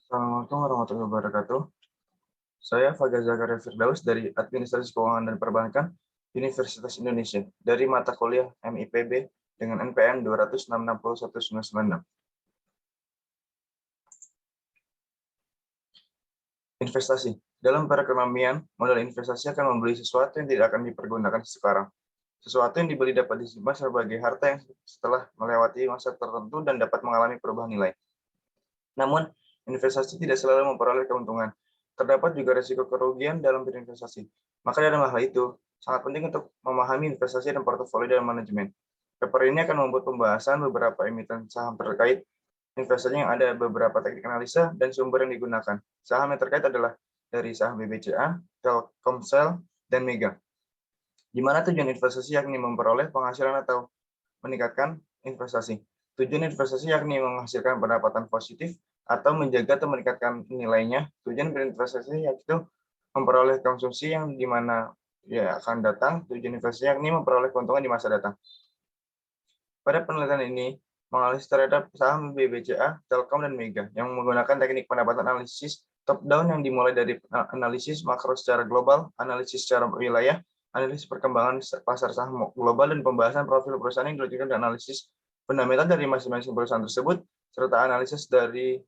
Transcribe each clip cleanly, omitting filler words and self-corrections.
Assalamualaikum warahmatullahi wabarakatuh. Saya Faga Zakaria Firdaus dari Administrasi Keuangan dan Perbankan Universitas Indonesia dari mata kuliah MIPB dengan NPM 206601996. Investasi. Dalam perekonomian, modal investasi akan membeli sesuatu yang tidak akan dipergunakan sekarang. Sesuatu yang dibeli dapat disimpan sebagai harta yang setelah melewati masa tertentu dan dapat mengalami perubahan nilai. Namun, investasi tidak selalu memperoleh keuntungan. Terdapat juga risiko kerugian dalam berinvestasi. Maka dalam hal itu, sangat penting untuk memahami investasi dan portofolio dalam manajemen. Paper ini akan membuat pembahasan beberapa emiten saham terkait investasi yang ada beberapa teknik analisa dan sumber yang digunakan. Saham yang terkait adalah dari saham BBCA, Telkomsel, dan Mega. Di mana tujuan investasi yakni memperoleh penghasilan atau meningkatkan investasi. Tujuan investasi yakni menghasilkan pendapatan positif atau menjaga atau meningkatkan nilainya. Tujuan berinvestasi yaitu memperoleh konsumsi yang di mana ya akan datang. Tujuan investasi yakni memperoleh keuntungan di masa datang. Pada penelitian ini, menganalisis terhadap saham BBCA, Telkom, dan Mega yang menggunakan teknik pendapatan analisis top-down yang dimulai dari analisis makro secara global, analisis secara wilayah, analisis perkembangan pasar saham global, dan pembahasan profil perusahaan yang dilakukan dan analisis fundamental dari masing-masing perusahaan tersebut, serta analisis dari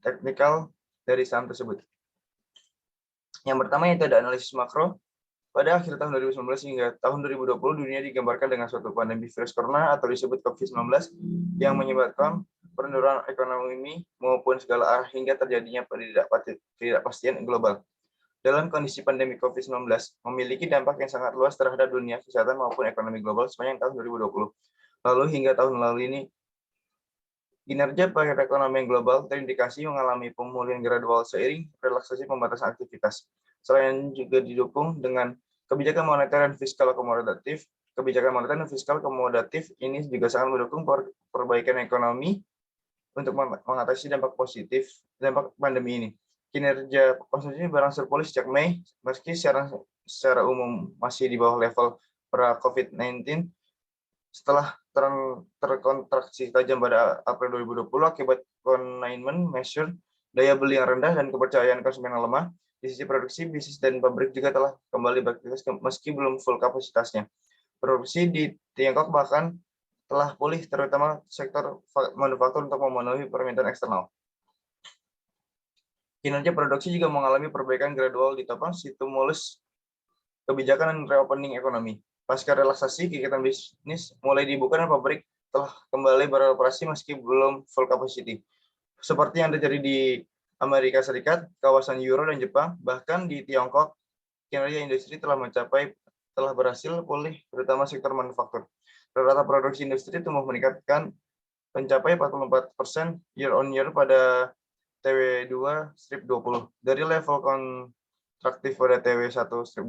teknikal dari saham tersebut. Yang pertama yaitu ada analisis makro. Pada akhir tahun 2019 hingga tahun 2020, dunia digambarkan dengan suatu pandemi virus corona atau disebut COVID-19 yang menyebabkan penurunan ekonomi maupun segala arah hingga terjadinya ketidakpastian global. Dalam kondisi pandemi COVID-19 memiliki dampak yang sangat luas terhadap dunia kesehatan maupun ekonomi global sepanjang tahun 2020. Lalu hingga tahun lalu ini, kinerja perekonomian global terindikasi mengalami pemulihan gradual seiring relaksasi pembatasan aktivitas. Selain juga didukung dengan kebijakan moneter dan fiskal akomodatif, kebijakan moneter dan fiskal akomodatif ini juga sangat mendukung perbaikan ekonomi untuk mengatasi dampak pandemi ini. Kinerja konsumsi barang surplus sejak Mei, meski secara umum masih di bawah level pra-COVID-19, setelah terkontraksi tajam pada April 2020 akibat containment measure, daya beli yang rendah, dan kepercayaan konsumen yang lemah. Di sisi produksi, bisnis dan pabrik juga telah kembali beraktivitas meski belum full kapasitasnya. Produksi di Tiongkok bahkan telah pulih, terutama sektor manufaktur untuk memenuhi permintaan eksternal. Kinerja produksi juga mengalami perbaikan gradual ditopang stimulus kebijakan dan reopening ekonomi. Pasca relaksasi, kegiatan bisnis mulai dibuka dan pabrik telah kembali beroperasi meski belum full capacity. Seperti yang terjadi di Amerika Serikat, kawasan Euro dan Jepang, bahkan di Tiongkok, kinerja industri telah berhasil pulih, terutama sektor manufaktur. Rata-rata produksi industri tumbuh meningkatkan mencapai 44% year on year pada TW2/20 dari level kontraktif pada TW1/20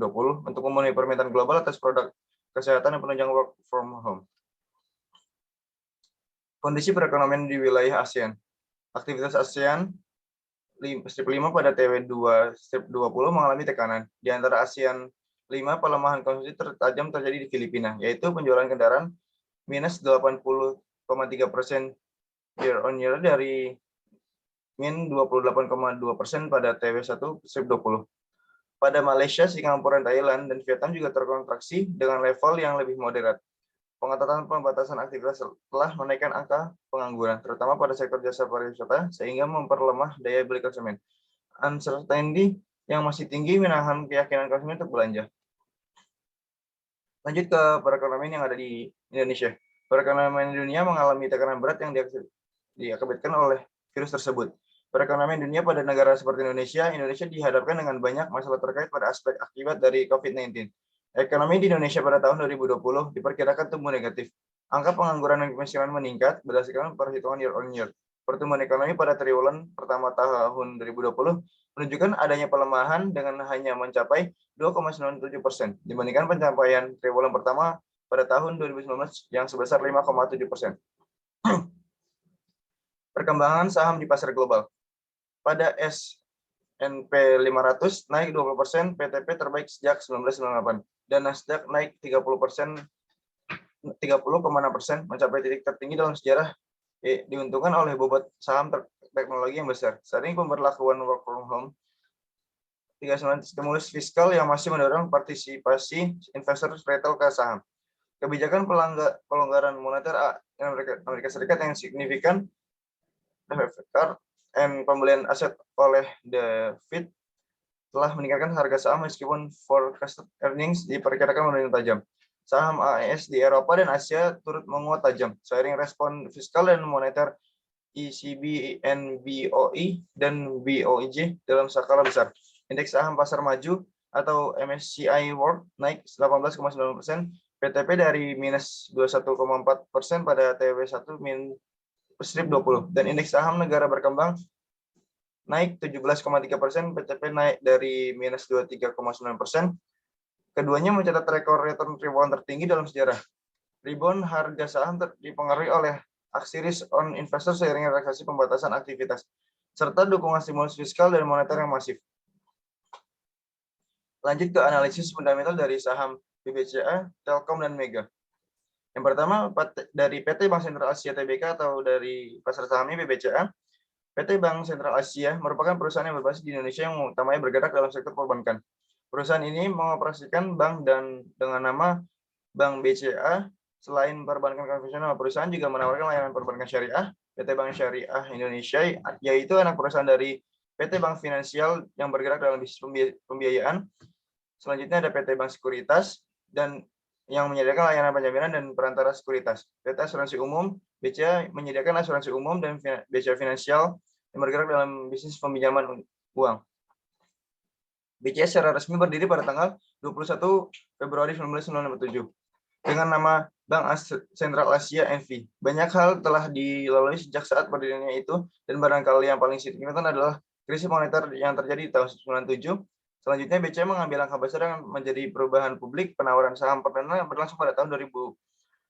untuk memenuhi permintaan global atas produk kesehatan dan penunjang work from home. Kondisi perekonomian di wilayah ASEAN. Aktivitas ASEAN 5 pada TW2/20 mengalami tekanan. Di antara ASEAN 5, pelemahan konsumsi tertajam terjadi di Filipina, yaitu penjualan kendaraan minus 80,3% year on year dari min 28,2% pada TW1/20. Pada Malaysia, Singapura, Thailand, dan Vietnam juga terkontraksi dengan level yang lebih moderat. Pengetatan pembatasan aktivitas telah menaikkan angka pengangguran, terutama pada sektor jasa pariwisata, sehingga memperlemah daya beli konsumen. Uncertainty yang masih tinggi menahan keyakinan konsumen untuk belanja. Lanjut ke perekonomian yang ada di Indonesia. Perekonomian dunia mengalami tekanan berat yang diakibatkan oleh virus tersebut. Perekonomian dunia pada negara seperti Indonesia dihadapkan dengan banyak masalah terkait pada aspek akibat dari COVID-19. Ekonomi di Indonesia pada tahun 2020 diperkirakan tumbuh negatif. Angka pengangguran dan kemiskinan meningkat berdasarkan perhitungan year on year. Pertumbuhan ekonomi pada triwulan pertama tahun 2020 menunjukkan adanya pelemahan dengan hanya mencapai 2,97% dibandingkan pencapaian triwulan pertama pada tahun 2019 yang sebesar 5,7%. Perkembangan saham di pasar global. Pada S&P 500 naik 20%, PTP terbaik sejak 1998, dan Nasdaq naik 30,6%, mencapai titik tertinggi dalam sejarah, diuntungkan oleh bobot saham teknologi yang besar. Saat ini pemberlakuan work from home 39 stimulus fiskal yang masih mendorong partisipasi investor retail ke saham. Kebijakan pelonggaran moneter Amerika Serikat yang signifikan dan pembelian aset oleh The Fed telah meningkatkan harga saham meskipun forecasted earnings diperkirakan menurun tajam. Saham AES di Eropa dan Asia turut menguat tajam seiring respon fiskal dan moneter ECB, NBOE, dan BOJ dalam skala besar. Indeks saham pasar maju atau MSCI World naik 18,9%, PTP dari minus 21,4% pada TW1 strip 20, dan indeks saham negara berkembang naik 17,3%, PTP naik dari minus 23,9%. Keduanya mencatat rekor return rebound tertinggi dalam sejarah. Rebound harga saham dipengaruhi oleh aksi risk on investor seiring relaksasi pembatasan aktivitas, serta dukungan stimulus fiskal dan moneter yang masif. Lanjut ke analisis fundamental dari saham BBCA, Telkom, dan Mega. Yang pertama, dari PT Bank Sentral Asia Tbk atau dari pasar sahamnya BBCA. PT Bank Sentral Asia merupakan perusahaan yang berbasis di Indonesia yang utamanya bergerak dalam sektor perbankan. Perusahaan ini mengoperasikan bank dan dengan nama Bank BCA. Selain perbankan konvensional, perusahaan juga menawarkan layanan perbankan syariah, PT Bank Syariah Indonesia, yaitu anak perusahaan dari PT Bank Finansial yang bergerak dalam bisnis pembiayaan. Selanjutnya ada PT Bank Sekuritas dan yang menyediakan layanan penjaminan dan perantara sekuritas. PT Asuransi Umum, BCA menyediakan asuransi umum, dan BCA Finansial yang bergerak dalam bisnis peminjaman uang. BCA secara resmi berdiri pada tanggal 21 Februari 1997 dengan nama Bank Sentral Asia NV. Banyak hal telah dilalui sejak saat berdirinya itu, dan barangkali yang paling signifikan adalah krisis moneter yang terjadi di tahun 1997. Selanjutnya, BCA mengambil langkah besar yang menjadi perubahan publik. Penawaran saham perdana berlangsung pada tahun 2000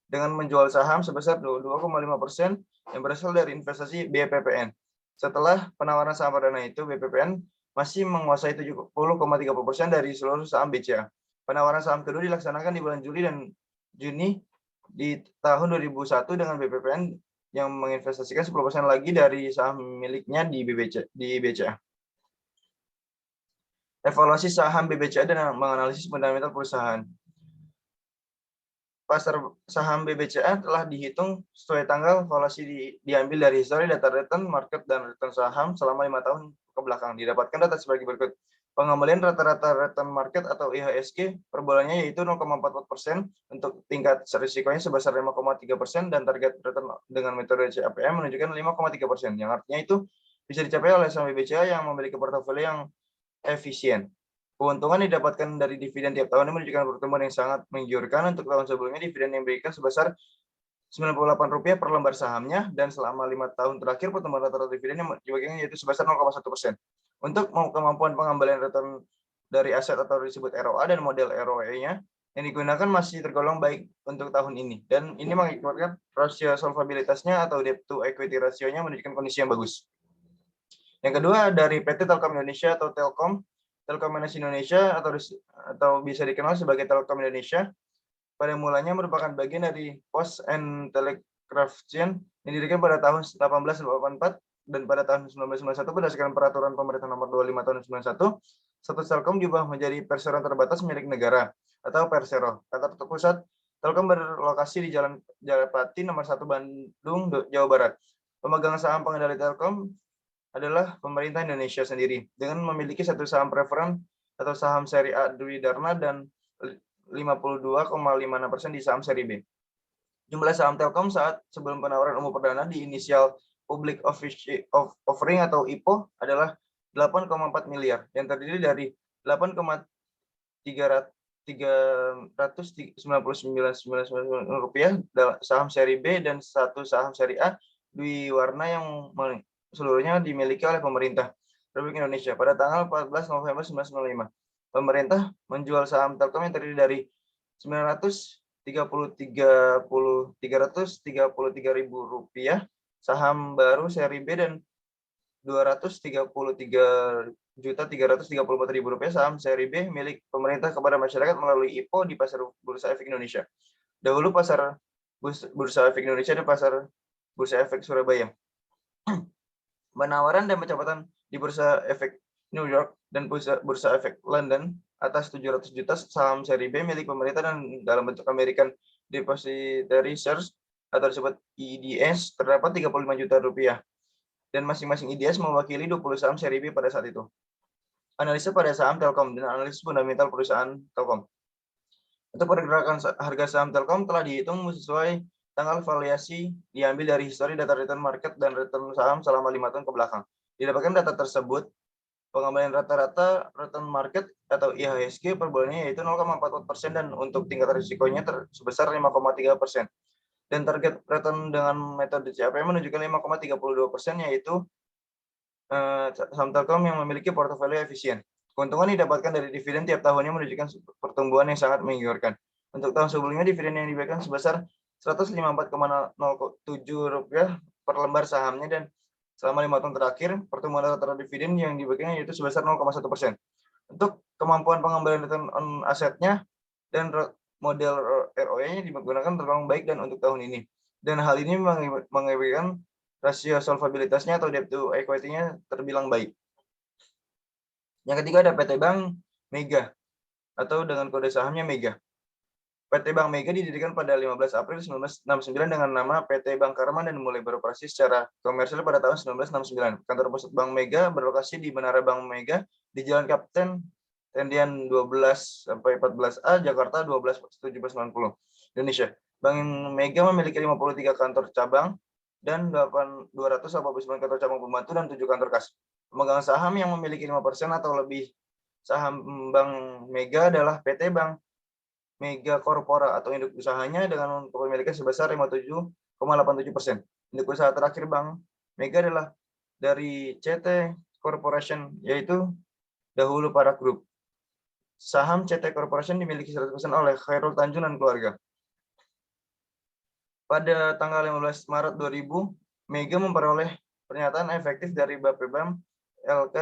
dengan menjual saham sebesar 22,5% yang berasal dari investasi BPPN. Setelah penawaran saham perdana itu, BPPN masih menguasai 70,30% dari seluruh saham BCA. Penawaran saham kedua dilaksanakan di bulan Juli dan Juni di tahun 2001 dengan BPPN yang menginvestasikan 10% lagi dari saham miliknya di BCA. Evaluasi saham BBCA dan menganalisis fundamental perusahaan. Pasar saham BBCA telah dihitung sesuai tanggal evaluasi diambil dari histori data return market dan return saham selama 5 tahun ke belakang. Didapatkan data sebagai berikut. Pengembalian rata-rata return market atau IHSG per bulannya yaitu 0,44%, untuk tingkat risikonya sebesar 5,3%, dan target return dengan metode CAPM menunjukkan 5,3%, yang artinya itu bisa dicapai oleh saham BBCA yang memiliki portofolio yang efisien. Keuntungan didapatkan dari dividen tiap tahun ini menunjukkan pertumbuhan yang sangat menggiurkan. Untuk tahun sebelumnya, dividen yang diberikan sebesar Rp98 per lembar sahamnya, dan selama 5 tahun terakhir pertumbuhan rata-rata dividen yang diberikan yaitu sebesar 0,1%. Untuk kemampuan pengembalian return dari aset atau disebut ROA dan model ROE-nya yang digunakan masih tergolong baik untuk tahun ini, dan ini mengakibatkan rasio solvabilitasnya atau debt to equity ratio-nya menunjukkan kondisi yang bagus. Yang kedua, dari PT Telkom Indonesia atau Telkom Indonesia atau bisa dikenal sebagai Telkom Indonesia, pada mulanya merupakan bagian dari Post and Telegraph Chain yang didirikan pada tahun 1884, dan pada tahun 1991 berdasarkan peraturan pemerintah nomor 25 tahun 91, status Telkom diubah menjadi perseroan terbatas milik negara atau Persero. Kantor terpusat Telkom berlokasi di Jalan Jalapati nomor 1 Bandung, Jawa Barat. Pemegang saham pengendali Telkom adalah pemerintah Indonesia sendiri dengan memiliki satu saham preferen atau saham seri A Dwi Dharma dan 52,56% di saham seri B. Jumlah saham Telkom saat sebelum penawaran umum perdana di inisial Public Offering atau IPO adalah 8,4 miliar yang terdiri dari 8,399 rupiah saham seri B dan satu saham seri A Dwi Warna yang seluruhnya dimiliki oleh pemerintah Republik Indonesia. Pada tanggal 14 November 1995, pemerintah menjual saham Telkom yang terdiri dari 333.000 rupiah saham baru seri B dan 233.334.000 rupiah saham seri B milik pemerintah kepada masyarakat melalui IPO di Pasar Bursa Efek Indonesia. Dahulu Pasar Bursa Efek Indonesia dan Pasar Bursa Efek Surabaya. Penawaran dan pencapaian di Bursa Efek New York dan Bursa Efek London atas 700 juta saham seri B milik pemerintah dan dalam bentuk American Depository Shares atau disebut EDS terdapat 35 juta rupiah. Dan masing-masing EDS mewakili 20 saham seri B pada saat itu. Analisa pada saham Telkom dan analisis fundamental perusahaan Telkom. Untuk pergerakan harga saham Telkom telah dihitung sesuai tanggal valuasi diambil dari histori data return market dan return saham selama 5 tahun ke belakang. Didapatkan data tersebut, pengembalian rata-rata return market atau IHSG per bulannya yaitu 0,44% dan untuk tingkat risikonya sebesar 5,3%. Dan target return dengan metode CAPM menunjukkan 5,32% yaitu saham Telkom yang memiliki portofolio efisien. Keuntungan didapatkan dari dividen tiap tahunnya menunjukkan pertumbuhan yang sangat menggiurkan. Untuk tahun sebelumnya, dividen yang diberikan sebesar Rp154,07 per lembar sahamnya dan selama 5 tahun terakhir, pertumbuhan rata-rata dividen yang diberikan yaitu sebesar 0,1%. Untuk kemampuan pengembalian return on asetnya dan model ROE-nya digunakan tergolong baik dan untuk tahun ini. Dan hal ini mengakibatkan rasio solvabilitasnya atau debt to equity-nya terbilang baik. Yang ketiga ada PT Bank Mega atau dengan kode sahamnya Mega. PT Bank Mega didirikan pada 15 April 1969 dengan nama PT Bank Karman dan mulai beroperasi secara komersial pada tahun 1969. Kantor pusat Bank Mega berlokasi di Menara Bank Mega di Jalan Kapten Tendian 12-14A, Jakarta 12-1790, Indonesia. Bank Mega memiliki 53 kantor cabang dan 289 kantor cabang pembantu dan 7 kantor kas. Pemegang saham yang memiliki 5% atau lebih saham Bank Mega adalah PT Bank Mega Corpora atau induk usahanya dengan kepemilikan sebesar 57,87%. Induk usaha terakhir Bank Mega adalah dari CT Corporation, yaitu dahulu Para Group. Saham CT Corporation dimiliki 100% oleh Khairul Tanjung dan keluarga. Pada tanggal 15 Maret 2000, Mega memperoleh pernyataan efektif dari Bapepam LK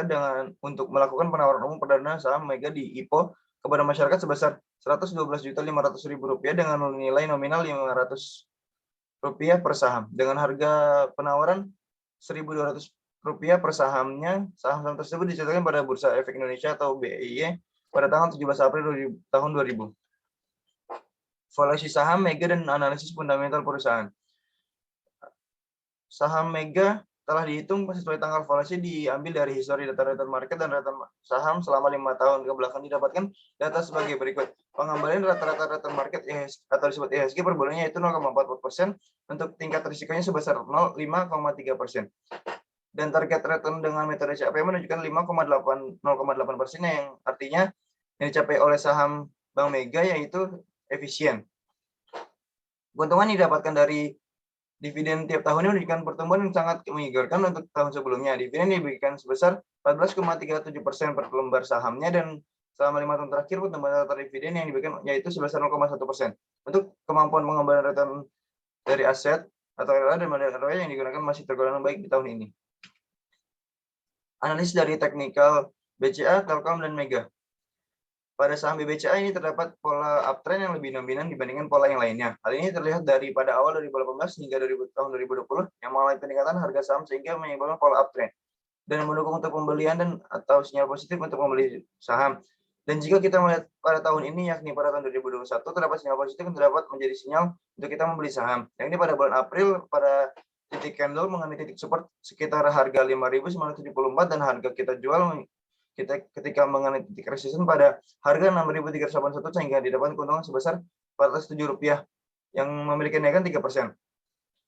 untuk melakukan penawaran umum perdana saham Mega di IPO kepada masyarakat sebesar Rp112.500.000 dengan nilai nominal Rp500 per saham. Dengan harga penawaran Rp1.200 per sahamnya, saham tersebut dicetakkan pada Bursa Efek Indonesia atau BEI pada tanggal 17 April tahun 2000. Valuasi saham Mega dan analisis fundamental perusahaan. Saham Mega telah dihitung sesuai tanggal valuasi diambil dari histori data return market dan return saham selama 5 tahun ke belakang. Didapatkan data sebagai berikut. Pengembalian rata-rata return market atau disebut IHSG per bulannya yaitu 0,44%, untuk tingkat risikonya sebesar 5,3%. Dan target return dengan metode CAPM menunjukkan 0,8% yang artinya yang dicapai oleh saham Bank Mega yaitu efisien. Keuntungan didapatkan dari dividen tiap tahunnya menunjukkan pertumbuhan yang sangat menggiurkan untuk tahun sebelumnya. Dividen diberikan sebesar 14,37% per lembar sahamnya dan selama 5 tahun terakhir pertumbuhan rata dividen yang diberikan yaitu sebesar 0,1%. Untuk kemampuan pengembalian return dari aset atau ROE dan model ROE yang digunakan masih tergolong baik di tahun ini. Analisis dari teknikal BCA, Telkom, dan Mega. Pada saham BBCA ini terdapat pola uptrend yang lebih dominan dibandingkan pola yang lainnya. Hal ini terlihat dari pada awal 2018 hingga tahun 2020 yang mengalami peningkatan harga saham sehingga menyebabkan pola uptrend dan mendukung untuk pembelian dan atau sinyal positif untuk membeli saham. Dan jika kita melihat pada tahun ini, yakni pada tahun 2021, terdapat sinyal positif yang terdapat menjadi sinyal untuk kita membeli saham. Yang ini pada bulan April, pada titik candle mengalami titik support sekitar harga 5.974 dan harga kita jual ketika mengenai titik resisten pada harga 6.381 sehingga didapat keuntungan sebesar Rp407 yang memiliki kenaikan 3%.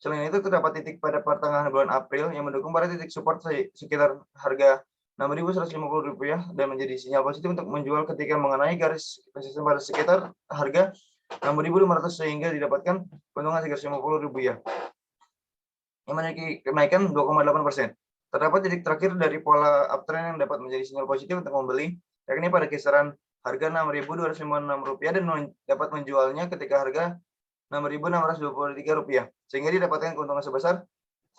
Selain itu terdapat titik pada pertengahan bulan April yang mendukung pada titik support sekitar harga Rp6.150 dan menjadi sinyal positif untuk menjual ketika mengenai garis resisten pada sekitar harga 6.500 sehingga didapatkan keuntungan Rp350 yang memiliki kenaikan 2,8%. Terdapat titik terakhir dari pola uptrend yang dapat menjadi sinyal positif untuk membeli, yakni pada kisaran harga Rp6.256 dan dapat menjualnya ketika harga Rp6.623, sehingga didapatkan keuntungan sebesar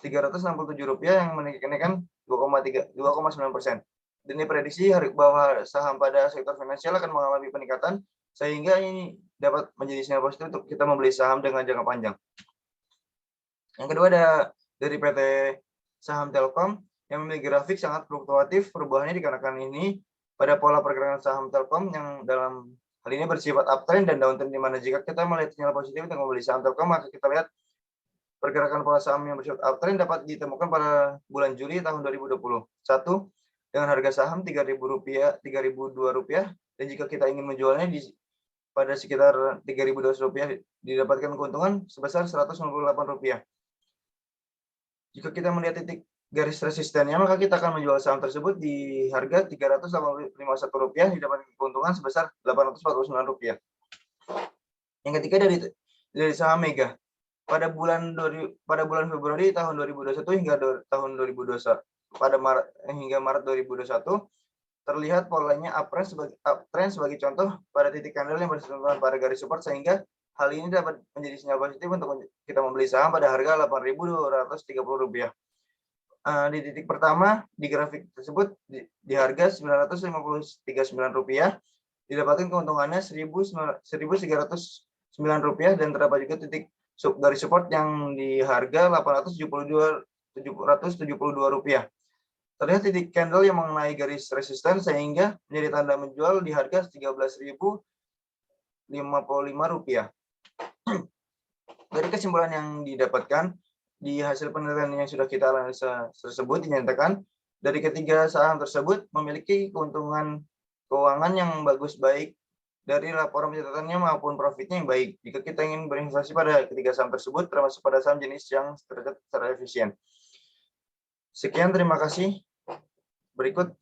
Rp367 yang memiliki kenaikan 2,9%. Dan diprediksi bahwa saham pada sektor finansial akan mengalami peningkatan, sehingga ini dapat menjadi sinyal positif untuk kita membeli saham dengan jangka panjang. Yang kedua ada dari PT Saham Telkom. yang memiliki grafik sangat fluktuatif. Perubahannya dikarenakan ini pada pola pergerakan saham Telkom yang dalam hal ini bersifat uptrend dan downtrend, di mana jika kita melihat sinyal positif untuk membeli saham Telkom, maka kita lihat pergerakan pola saham yang bersifat uptrend dapat ditemukan pada bulan Juli tahun 2021 dengan harga saham Rp3.000, Rp3.002, dan jika kita ingin menjualnya pada sekitar Rp3.200 didapatkan keuntungan sebesar Rp198. Jika kita melihat titik garis resistennya, maka kita akan menjual saham tersebut di harga Rp351 didapatkan keuntungan sebesar Rp849. Yang ketiga dari saham Mega. Pada bulan Februari tahun 2021 hingga tahun 2021 hingga Maret 2021 terlihat polanya uptrend sebagai contoh pada titik candle yang bersentuhan pada garis support, sehingga hal ini dapat menjadi sinyal positif untuk kita membeli saham pada harga Rp8.230. Di titik pertama di grafik tersebut di harga Rp953,9 didapatkan keuntungannya Rp1.309, dan terdapat juga titik garis support yang di harga Rp872. Terlihat titik candle yang mengenai garis resisten sehingga menjadi tanda menjual di harga Rp13.055. Dari kesimpulan yang didapatkan di hasil penelitian yang sudah kita analisa tersebut, dinyatakan dari ketiga saham tersebut memiliki keuntungan keuangan yang bagus, baik dari laporan pencatatannya maupun profitnya yang baik. Jika kita ingin berinvestasi pada ketiga saham tersebut, termasuk pada saham jenis yang tercatat secara efisien. Sekian, terima kasih. Berikut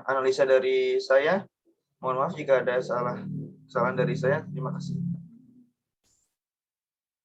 analisa dari saya. Mohon maaf jika ada kesalahan dari saya. Terima kasih.